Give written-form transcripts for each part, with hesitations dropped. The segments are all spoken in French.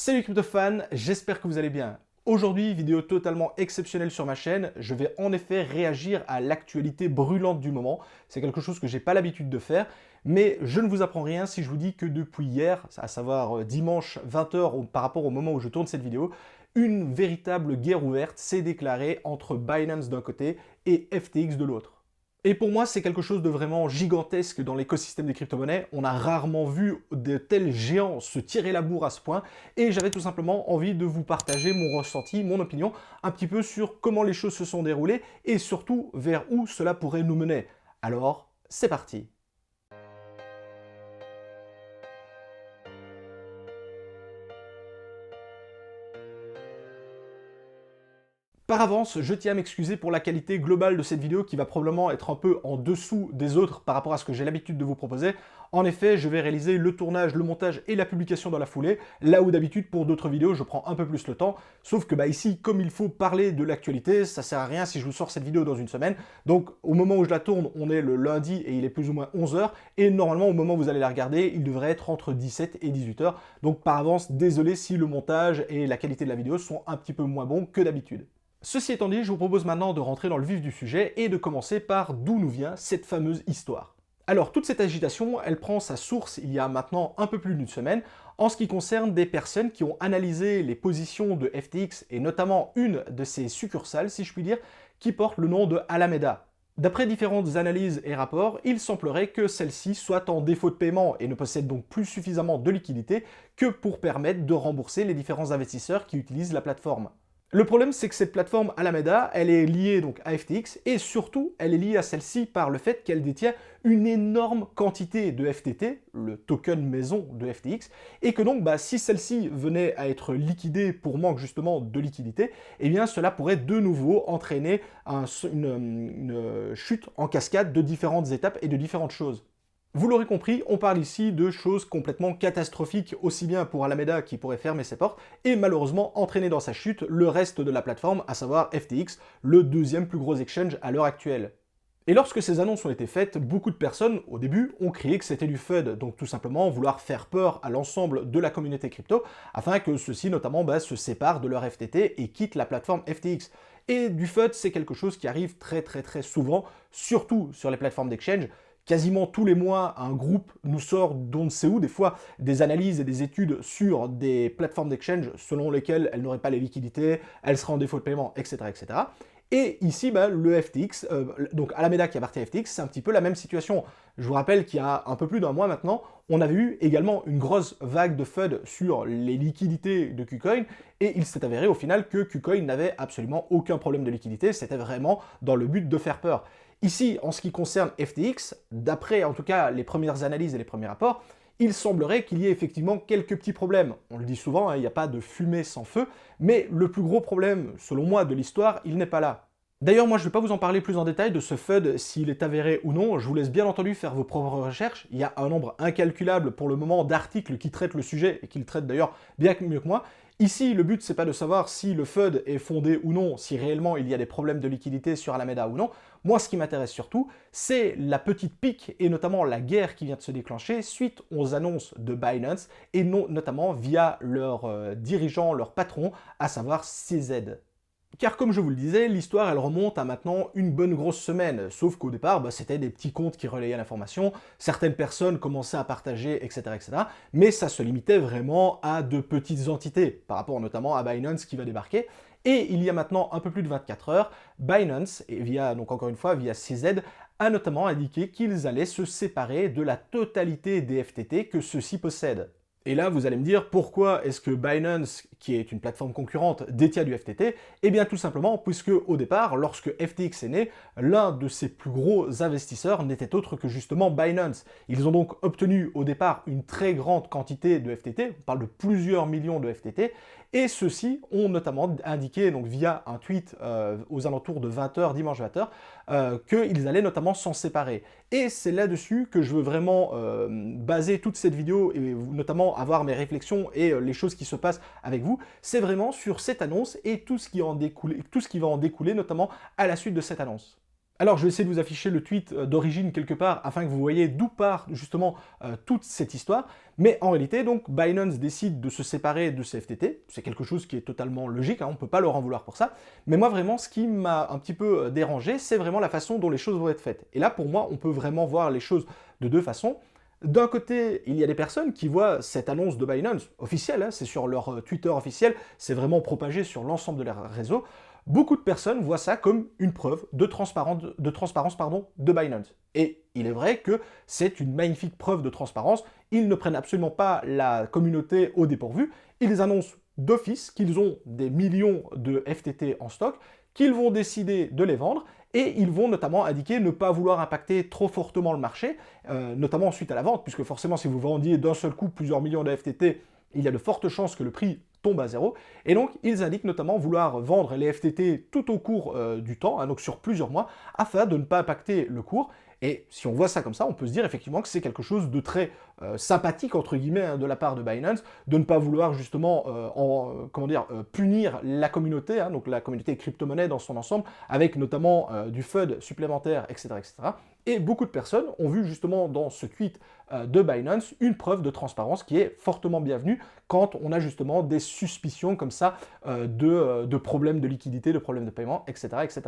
Salut crypto-fans, j'espère que vous allez bien. Aujourd'hui, vidéo totalement exceptionnelle sur ma chaîne, je vais en effet réagir à l'actualité brûlante du moment. C'est quelque chose que j'ai pas l'habitude de faire, mais je ne vous apprends rien si je vous dis que depuis hier, à savoir dimanche 20h par rapport au moment où je tourne cette vidéo, une véritable guerre ouverte s'est déclarée entre Binance d'un côté et FTX de l'autre. Et pour moi, c'est quelque chose de vraiment gigantesque dans l'écosystème des crypto-monnaies. On a rarement vu de tels géants se tirer la bourre à ce point. Et j'avais tout simplement envie de vous partager mon ressenti, mon opinion, un petit peu sur comment les choses se sont déroulées et surtout vers où cela pourrait nous mener. Alors, c'est parti! Par avance, je tiens à m'excuser pour la qualité globale de cette vidéo qui va probablement être un peu en dessous des autres par rapport à ce que j'ai l'habitude de vous proposer. En effet, je vais réaliser le tournage, le montage et la publication dans la foulée, là où d'habitude pour d'autres vidéos je prends un peu plus le temps. Sauf que ici, comme il faut parler de l'actualité, ça sert à rien si je vous sors cette vidéo dans une semaine. Donc au moment où je la tourne, on est le lundi et il est plus ou moins 11h. Et normalement, au moment où vous allez la regarder, il devrait être entre 17 et 18h. Donc par avance, désolé si le montage et la qualité de la vidéo sont un petit peu moins bons que d'habitude. Ceci étant dit, je vous propose maintenant de rentrer dans le vif du sujet et de commencer par d'où nous vient cette fameuse histoire. Alors, toute cette agitation, elle prend sa source il y a maintenant un peu plus d'une semaine, en ce qui concerne des personnes qui ont analysé les positions de FTX, et notamment une de ses succursales, si je puis dire, qui porte le nom de Alameda. D'après différentes analyses et rapports, il semblerait que celle-ci soit en défaut de paiement et ne possède donc plus suffisamment de liquidités que pour permettre de rembourser les différents investisseurs qui utilisent la plateforme. Le problème, c'est que cette plateforme Alameda, elle est liée donc à FTX et surtout, elle est liée à celle-ci par le fait qu'elle détient une énorme quantité de FTT, le token maison de FTX, et que donc si celle-ci venait à être liquidée pour manque justement de liquidité, eh bien cela pourrait de nouveau entraîner une chute en cascade de différentes étapes et de différentes choses. Vous l'aurez compris, on parle ici de choses complètement catastrophiques, aussi bien pour Alameda qui pourrait fermer ses portes, et malheureusement entraîner dans sa chute le reste de la plateforme, à savoir FTX, le deuxième plus gros exchange à l'heure actuelle. Et lorsque ces annonces ont été faites, beaucoup de personnes, au début, ont crié que c'était du FUD, donc tout simplement vouloir faire peur à l'ensemble de la communauté crypto, afin que ceux-ci notamment se séparent de leur FTT et quittent la plateforme FTX. Et du FUD, c'est quelque chose qui arrive très souvent, surtout sur les plateformes d'exchange. Quasiment tous les mois, un groupe nous sort d'on ne sait où, des fois, des analyses et des études sur des plateformes d'exchange selon lesquelles elles n'auraient pas les liquidités, elles seraient en défaut de paiement, etc. etc. Et ici, le FTX, donc Alameda qui appartient à FTX, c'est un petit peu la même situation. Je vous rappelle qu'il y a un peu plus d'un mois maintenant, on avait eu également une grosse vague de FUD sur les liquidités de KuCoin, et il s'est avéré au final que KuCoin n'avait absolument aucun problème de liquidité, c'était vraiment dans le but de faire peur. Ici, en ce qui concerne FTX, d'après en tout cas les premières analyses et les premiers rapports, il semblerait qu'il y ait effectivement quelques petits problèmes. On le dit souvent, il n'y a pas de fumée sans feu, mais le plus gros problème, selon moi, de l'histoire, il n'est pas là. D'ailleurs, moi, je ne vais pas vous en parler plus en détail de ce FUD, s'il est avéré ou non. Je vous laisse bien entendu faire vos propres recherches. Il y a un nombre incalculable pour le moment d'articles qui traitent le sujet, et qui le traitent d'ailleurs bien mieux que moi. Ici, le but, c'est pas de savoir si le FUD est fondé ou non, si réellement il y a des problèmes de liquidité sur Alameda ou non. Moi, ce qui m'intéresse surtout, c'est la petite pique et notamment la guerre qui vient de se déclencher suite aux annonces de Binance et notamment via leur dirigeant, leur patron, à savoir CZ. Car comme je vous le disais, l'histoire elle remonte à maintenant une bonne grosse semaine, sauf qu'au départ c'était des petits comptes qui relayaient l'information, certaines personnes commençaient à partager, etc. Mais ça se limitait vraiment à de petites entités, par rapport notamment à Binance qui va débarquer. Et il y a maintenant un peu plus de 24 heures, Binance, et donc encore une fois via CZ, a notamment indiqué qu'ils allaient se séparer de la totalité des FTT que ceux-ci possèdent. Et là, vous allez me dire, pourquoi est-ce que Binance, qui est une plateforme concurrente, détient du FTT? Eh bien tout simplement puisque au départ, lorsque FTX est né, l'un de ses plus gros investisseurs n'était autre que justement Binance. Ils ont donc obtenu au départ une très grande quantité de FTT, on parle de plusieurs millions de FTT, et ceux-ci ont notamment indiqué, donc via un tweet aux alentours de 20h, dimanche 20h, qu'ils allaient notamment s'en séparer. Et c'est là-dessus que je veux vraiment baser toute cette vidéo, et notamment avoir mes réflexions et les choses qui se passent avec vous, c'est vraiment sur cette annonce et tout ce qui va en découler, notamment à la suite de cette annonce. Alors je vais essayer de vous afficher le tweet d'origine quelque part afin que vous voyez d'où part justement toute cette histoire. Mais en réalité, donc Binance décide de se séparer de CFTT. C'est quelque chose qui est totalement logique, hein, on ne peut pas leur en vouloir pour ça. Mais moi vraiment, ce qui m'a un petit peu dérangé, c'est vraiment la façon dont les choses vont être faites. Et là, pour moi, on peut vraiment voir les choses de deux façons. D'un côté, il y a des personnes qui voient cette annonce de Binance officielle, hein, c'est sur leur Twitter officiel, c'est vraiment propagé sur l'ensemble de leur réseau. Beaucoup de personnes voient ça comme une preuve de transparence, de Binance. Et il est vrai que c'est une magnifique preuve de transparence. Ils ne prennent absolument pas la communauté au dépourvu. Ils annoncent d'office qu'ils ont des millions de FTT en stock, qu'ils vont décider de les vendre, et ils vont notamment indiquer ne pas vouloir impacter trop fortement le marché, notamment suite à la vente, puisque forcément si vous vendiez d'un seul coup plusieurs millions de FTT, il y a de fortes chances que le prix tombe à zéro. Et donc, ils indiquent notamment vouloir vendre les FTT tout au cours du temps, hein, donc sur plusieurs mois, afin de ne pas impacter le cours. Et si on voit ça comme ça, on peut se dire effectivement que c'est quelque chose de très sympathique, entre guillemets, hein, de la part de Binance, de ne pas vouloir justement punir la communauté, hein, donc la communauté crypto-monnaie dans son ensemble, avec notamment du FUD supplémentaire, etc., etc. Et beaucoup de personnes ont vu justement dans ce tweet de Binance une preuve de transparence qui est fortement bienvenue quand on a justement des suspicions comme ça de problèmes de liquidité, de problèmes de paiement, etc., etc.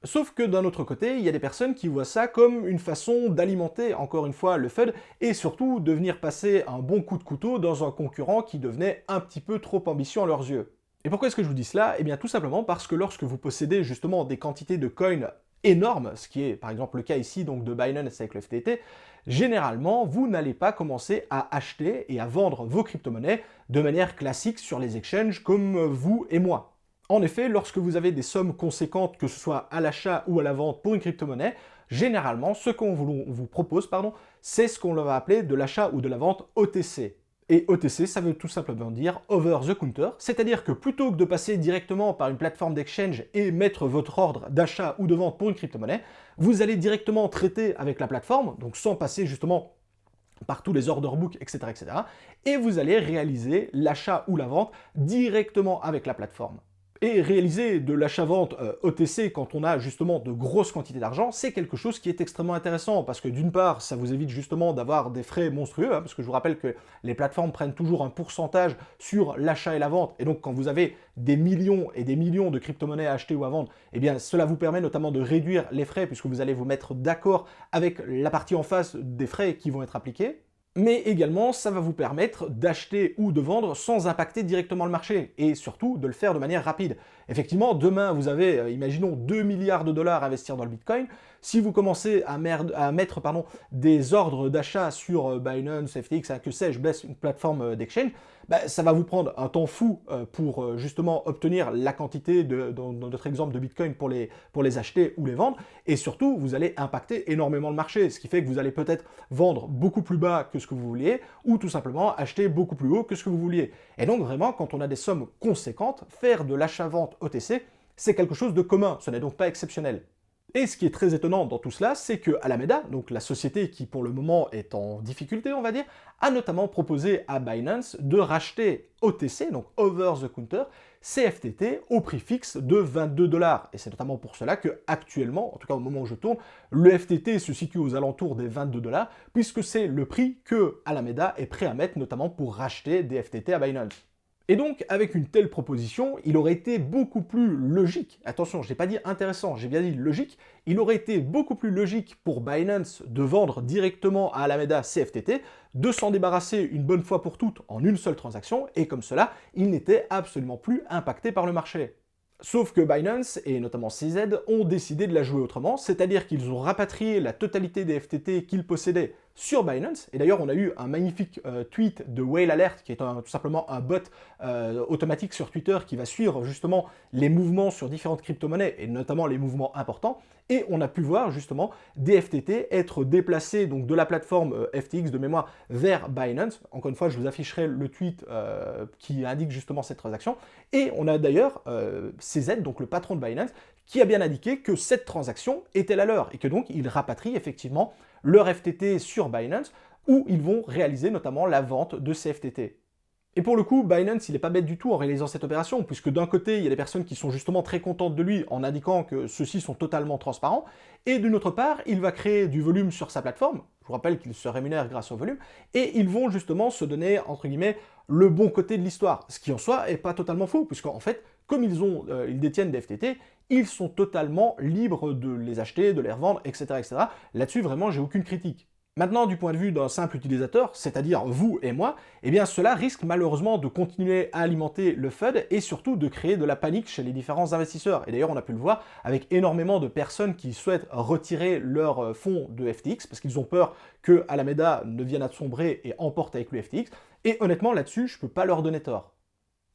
Sauf que d'un autre côté, il y a des personnes qui voient ça comme une façon d'alimenter encore une fois le FUD et surtout de venir passer un bon coup de couteau dans un concurrent qui devenait un petit peu trop ambitieux à leurs yeux. Et pourquoi est-ce que je vous dis cela? Eh bien tout simplement parce que lorsque vous possédez justement des quantités de coins énormes, ce qui est par exemple le cas ici donc de Binance avec le FTT, généralement vous n'allez pas commencer à acheter et à vendre vos crypto-monnaies de manière classique sur les exchanges comme vous et moi. En effet, lorsque vous avez des sommes conséquentes, que ce soit à l'achat ou à la vente pour une crypto-monnaie, généralement, ce qu'on vous propose, c'est ce qu'on va appeler de l'achat ou de la vente OTC. Et OTC, ça veut tout simplement dire over the counter, c'est-à-dire que plutôt que de passer directement par une plateforme d'exchange et mettre votre ordre d'achat ou de vente pour une crypto-monnaie, vous allez directement traiter avec la plateforme, donc sans passer justement par tous les order books, etc., etc., et vous allez réaliser l'achat ou la vente directement avec la plateforme. Et réaliser de l'achat-vente OTC quand on a justement de grosses quantités d'argent, c'est quelque chose qui est extrêmement intéressant parce que d'une part, ça vous évite justement d'avoir des frais monstrueux, hein, parce que je vous rappelle que les plateformes prennent toujours un pourcentage sur l'achat et la vente, et donc quand vous avez des millions et des millions de crypto-monnaies à acheter ou à vendre, eh bien cela vous permet notamment de réduire les frais puisque vous allez vous mettre d'accord avec la partie en face des frais qui vont être appliqués. Mais également, ça va vous permettre d'acheter ou de vendre sans impacter directement le marché, et surtout de le faire de manière rapide. Effectivement, demain, vous avez, imaginons, 2 milliards de dollars à investir dans le Bitcoin. Si vous commencez à mettre des ordres d'achat sur Binance, FTX, que sais-je, une plateforme d'exchange, ça va vous prendre un temps fou pour justement obtenir la quantité, dans notre exemple de Bitcoin, pour les acheter ou les vendre, et surtout, vous allez impacter énormément le marché, ce qui fait que vous allez peut-être vendre beaucoup plus bas que ce que vous vouliez, ou tout simplement acheter beaucoup plus haut que ce que vous vouliez. Et donc vraiment, quand on a des sommes conséquentes, faire de l'achat-vente OTC, c'est quelque chose de commun, ce n'est donc pas exceptionnel. Et ce qui est très étonnant dans tout cela, c'est que Alameda, donc la société qui pour le moment est en difficulté, on va dire, a notamment proposé à Binance de racheter OTC, donc Over the Counter, CFTT au prix fixe de 22 $. Et c'est notamment pour cela que actuellement, en tout cas au moment où je tourne, le FTT se situe aux alentours des 22 $, puisque c'est le prix que Alameda est prêt à mettre notamment pour racheter des FTT à Binance. Et donc, avec une telle proposition, il aurait été beaucoup plus logique, attention, je n'ai pas dit intéressant, j'ai bien dit logique, il aurait été beaucoup plus logique pour Binance de vendre directement à Alameda CFTT, de s'en débarrasser une bonne fois pour toutes en une seule transaction, et comme cela, il n'était absolument plus impacté par le marché. Sauf que Binance, et notamment CZ, ont décidé de la jouer autrement, c'est-à-dire qu'ils ont rapatrié la totalité des FTT qu'ils possédaient sur Binance, et d'ailleurs on a eu un magnifique tweet de Whale Alert, qui est tout simplement un bot automatique sur Twitter qui va suivre justement les mouvements sur différentes crypto-monnaies, et notamment les mouvements importants, et on a pu voir justement des FTT être déplacés donc de la plateforme FTX de mémoire vers Binance. Encore une fois, je vous afficherai le tweet qui indique justement cette transaction, et on a d'ailleurs CZ, donc le patron de Binance, qui a bien indiqué que cette transaction était la leur, et que donc ils rapatrient effectivement leur FTT sur Binance, où ils vont réaliser notamment la vente de ces FTT. Et pour le coup, Binance, il n'est pas bête du tout en réalisant cette opération, puisque d'un côté, il y a des personnes qui sont justement très contentes de lui en indiquant que ceux-ci sont totalement transparents, et d'une autre part, il va créer du volume sur sa plateforme, je vous rappelle qu'il se rémunère grâce au volume, et ils vont justement se donner, entre guillemets, le bon côté de l'histoire, ce qui en soi est pas totalement faux, puisqu'en fait, comme ils détiennent des FTT, ils sont totalement libres de les acheter, de les revendre, etc. etc. Là-dessus, vraiment, j'ai aucune critique. Maintenant, du point de vue d'un simple utilisateur, c'est-à-dire vous et moi, eh bien cela risque malheureusement de continuer à alimenter le FUD et surtout de créer de la panique chez les différents investisseurs. Et d'ailleurs, on a pu le voir avec énormément de personnes qui souhaitent retirer leurs fonds de FTX parce qu'ils ont peur que Alameda ne vienne à sombrer et emporte avec lui FTX. Et honnêtement, là-dessus, je ne peux pas leur donner tort.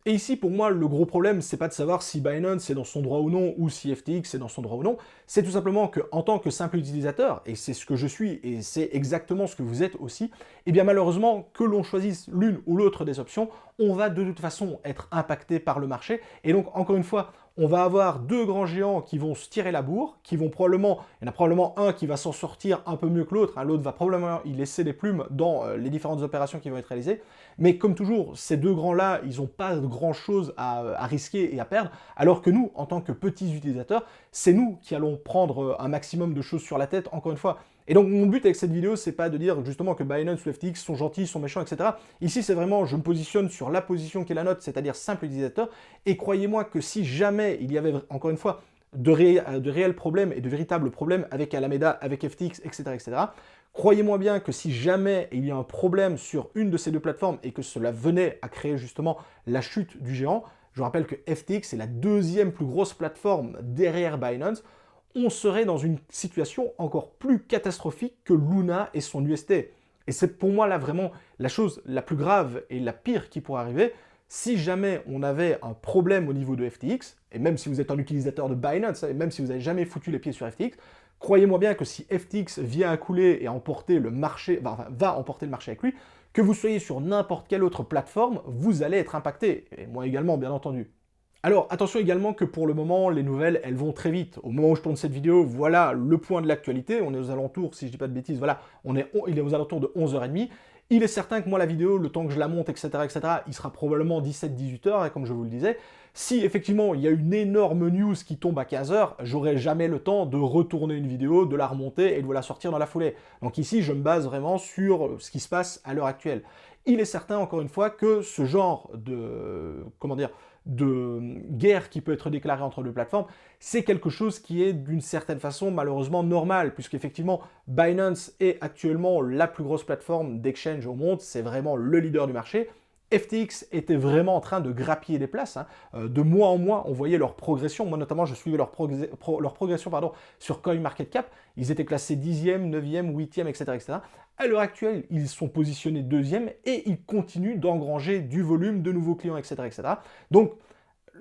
Et ici, pour moi, le gros problème, c'est pas de savoir si Binance est dans son droit ou non, ou si FTX est dans son droit ou non, c'est tout simplement qu'en tant que simple utilisateur, et c'est ce que je suis, et c'est exactement ce que vous êtes aussi, eh bien malheureusement, que l'on choisisse l'une ou l'autre des options, on va de toute façon être impacté par le marché, et donc encore une fois, on va avoir deux grands géants qui vont se tirer la bourre, qui vont probablement, il y en a probablement un qui va s'en sortir un peu mieux que l'autre, hein, l'autre va probablement y laisser des plumes dans les différentes opérations qui vont être réalisées, mais comme toujours, ces deux grands-là, ils n'ont pas grand-chose à risquer et à perdre, alors que nous, en tant que petits utilisateurs, c'est nous qui allons prendre un maximum de choses sur la tête, encore une fois. Et donc mon but avec cette vidéo, c'est pas de dire justement que Binance ou FTX sont gentils, sont méchants, etc. Ici, c'est vraiment, je me positionne sur la position qui est la nôtre, c'est-à-dire simple utilisateur, et croyez-moi que si jamais il y avait, encore une fois, de réels problèmes et de véritables problèmes avec Alameda, avec FTX, etc., etc., croyez-moi bien que si jamais il y a un problème sur une de ces deux plateformes et que cela venait à créer justement la chute du géant, je vous rappelle que FTX est la deuxième plus grosse plateforme derrière Binance, on serait dans une situation encore plus catastrophique que Luna et son UST. Et c'est pour moi là vraiment la chose la plus grave et la pire qui pourrait arriver. Si jamais on avait un problème au niveau de FTX, et même si vous êtes un utilisateur de Binance, et même si vous n'avez jamais foutu les pieds sur FTX, croyez-moi bien que si FTX vient à couler et emporter le marché, enfin, va emporter le marché avec lui, que vous soyez sur n'importe quelle autre plateforme, vous allez être impacté. Et moi également, bien entendu. Alors, attention également que pour le moment, les nouvelles, elles vont très vite. Au moment où je tourne cette vidéo, voilà le point de l'actualité. On est aux alentours, si je dis pas de bêtises, voilà, il est aux alentours de 11h30. Il est certain que moi, la vidéo, le temps que je la monte, etc., il sera probablement 17-18h, comme je vous le disais. Si effectivement, il y a une énorme news qui tombe à 15h, j'aurai jamais le temps de retourner une vidéo, de la remonter et de vous la sortir dans la foulée. Donc ici, je me base vraiment sur ce qui se passe à l'heure actuelle. Il est certain, encore une fois, que ce genre de, de guerre qui peut être déclarée entre deux plateformes, c'est quelque chose qui est d'une certaine façon malheureusement normal, puisqu'effectivement Binance est actuellement la plus grosse plateforme d'exchange au monde, c'est vraiment le leader du marché. FTX était vraiment en train de grappiller des places. Hein. De mois en mois, on voyait leur progression. Moi, notamment, je suivais leur progression sur CoinMarketCap. Ils étaient classés 10e, 9e, 8e, etc., etc. À l'heure actuelle, ils sont positionnés 2e et ils continuent d'engranger du volume, de nouveaux clients, etc., etc. Donc,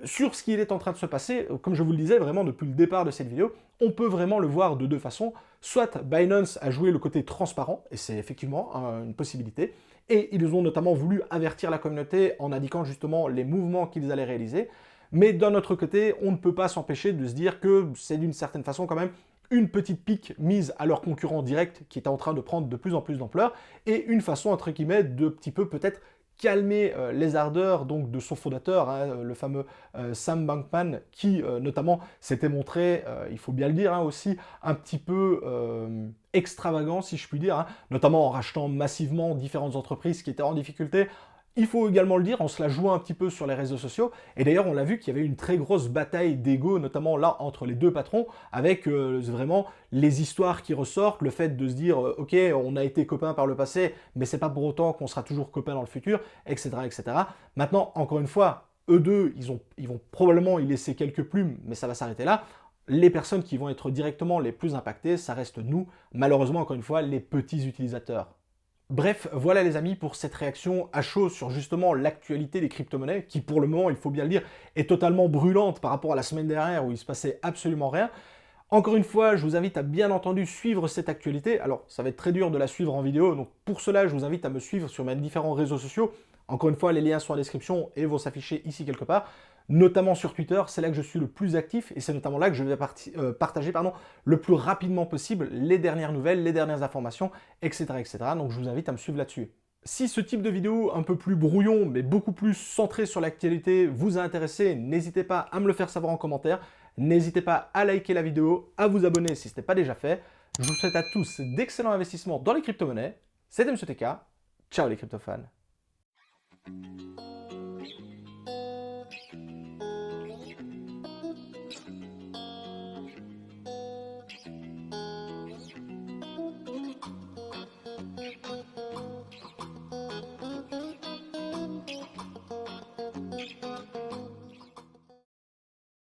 sur ce qui est en train de se passer, comme je vous le disais vraiment depuis le départ de cette vidéo, on peut vraiment le voir de deux façons. Soit Binance a joué le côté transparent, et c'est effectivement une possibilité, et ils ont notamment voulu avertir la communauté en indiquant justement les mouvements qu'ils allaient réaliser. Mais d'un autre côté, on ne peut pas s'empêcher de se dire que c'est d'une certaine façon quand même une petite pique mise à leur concurrent direct qui est en train de prendre de plus en plus d'ampleur, et une façon entre guillemets de petit peu peut-être calmer les ardeurs donc, de son fondateur, hein, le fameux Sam Bankman, qui notamment s'était montré, il faut bien le dire, hein, aussi un petit peu extravagant, si je puis dire, hein, notamment en rachetant massivement différentes entreprises qui étaient en difficulté. Il faut également le dire, on se la joue un petit peu sur les réseaux sociaux, et d'ailleurs on l'a vu qu'il y avait une très grosse bataille d'ego, notamment là entre les deux patrons, avec vraiment les histoires qui ressortent, le fait de se dire ok, on a été copains par le passé, mais c'est pas pour autant qu'on sera toujours copains dans le futur, etc., etc. Maintenant, encore une fois, eux deux, ils vont probablement y laisser quelques plumes, mais ça va s'arrêter là. Les personnes qui vont être directement les plus impactées, ça reste nous, malheureusement, encore une fois, les petits utilisateurs. Bref, voilà les amis pour cette réaction à chaud sur justement l'actualité des crypto-monnaies, qui pour le moment, il faut bien le dire, est totalement brûlante par rapport à la semaine dernière où il se passait absolument rien. Encore une fois, je vous invite à bien entendu suivre cette actualité. Alors, ça va être très dur de la suivre en vidéo, donc pour cela, je vous invite à me suivre sur mes différents réseaux sociaux. Encore une fois, les liens sont en description et vont s'afficher ici quelque part. Notamment sur Twitter, c'est là que je suis le plus actif et c'est notamment là que je vais partager le plus rapidement possible les dernières nouvelles, les dernières informations, etc., etc. Donc je vous invite à me suivre là-dessus. Si ce type de vidéo un peu plus brouillon, mais beaucoup plus centré sur l'actualité vous a intéressé, n'hésitez pas à me le faire savoir en commentaire. N'hésitez pas à liker la vidéo, à vous abonner si ce n'est pas déjà fait. Je vous souhaite à tous d'excellents investissements dans les crypto-monnaies. C'était M. TK. Ciao les crypto-fans.